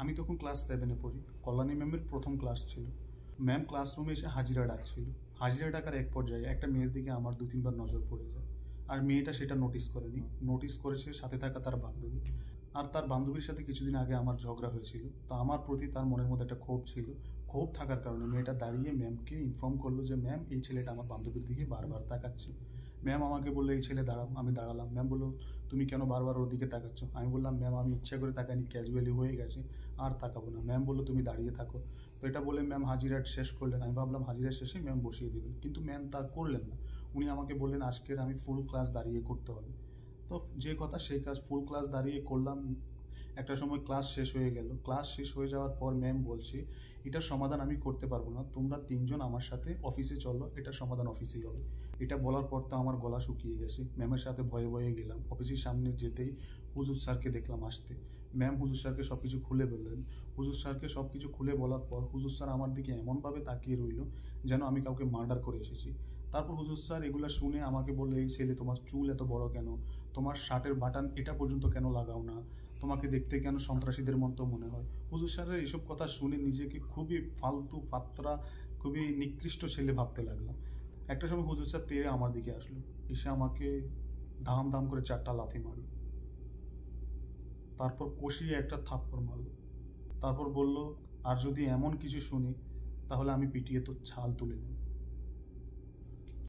আমি তখন ক্লাস 7-এ পড়ি। কল্যাণী ম্যামের প্রথম ক্লাস ছিল। ম্যাম ক্লাসরুমে এসে হাজিরা ডাকছিল। হাজিরা ডাকার এক পর্যায়ে একটা মেয়ের দিকে আমার 2-3 বার নজর পড়ে যায়। আর মেয়েটা সেটা নোটিস করেনি। নোটিস করেছে সাথে থাকা তার বান্ধবী। আর তার বান্ধবীর সাথে কিছুদিন আগে আমার ঝগড়া হয়েছিল। তো আমার প্রতি তার মনের মধ্যে একটা ক্ষোভ ছিল। ক্ষোভ থাকার কারণে মেয়েটা দাঁড়িয়ে ম্যামকে ইনফর্ম করলো যে ম্যাম, এই ছেলেটা আমার বান্ধবীর দিকে বারবার তাকাচ্ছে। ম্যাম আমাকে বললো এই ছেলে দাঁড়াও। আমি দাঁড়ালাম। ম্যাম বললো তুমি কেন বারবার ওর দিকে তাকাচ্ছ? আমি বললাম ম্যাম আমি ইচ্ছা করে তাকাইনি, ক্যাজুয়ালি হয়ে গেছে, আর তাকাবো না। ম্যাম বললো তুমি দাঁড়িয়ে থাকো। তো এটা বলে ম্যাম হাজিরা শেষ করলেন। আমি ভাবলাম হাজিরা শেষে ম্যাম বসিয়ে দেবেন, কিন্তু ম্যাম তা করলেন না। উনি আমাকে বললেন আজকের আমি ফুল ক্লাস দাঁড়িয়ে করতে হবে। তো যে কথা সেই কাজ, ফুল ক্লাস দাঁড়িয়ে করলাম। একটা সময় ক্লাস শেষ হয়ে গেল। ক্লাস শেষ হয়ে যাওয়ার পর ম্যাম বলছে এটার সমাধান আমি করতে পারবো না, তোমরা 3জন আমার সাথে অফিসে চলো, এটার সমাধান অফিসেই হবে। এটা বলার পর তো আমার গলা শুকিয়ে গেছে। ম্যামের সাথে ভয়ে ভয়ে গেলাম। অফিসের সামনে যেতেই হুজুর স্যারকে দেখলাম আসতে। ম্যাম হুজুর স্যারকে সব কিছু খুলে বললেন। হুজুর স্যারকে সব কিছু খুলে বলার পর হুজুর স্যার আমার দিকে এমনভাবে তাকিয়ে রইল যেন আমি কাউকে মার্ডার করে এসেছি। তারপর হুজুর স্যার এগুলো শুনে আমাকে বললো এই ছেলে তোমার চুল এত বড় কেন, তোমার শার্টের বাটন এটা পর্যন্ত কেন লাগাও না, তোমাকে দেখতে কেন সন্ত্রাসীদের মতো মনে হয়। হুজুর স্যারের এইসব কথা শুনে নিজেকে খুবই ফালতু পাত্রা, খুবই নিকৃষ্ট ছেলে ভাবতে লাগলাম। একটা সময় হুজুর স্যার তেড়ে আমার দিকে আসলো, এসে আমাকে ধাম ধাম করে 4টা লাথি মারল। তারপর কষিয়ে একটা থাপ্পড় মারল। তারপর বলল আর যদি এমন কিছু শুনি তাহলে আমি পিটিয়ে তোর ছাল তুলে নেব।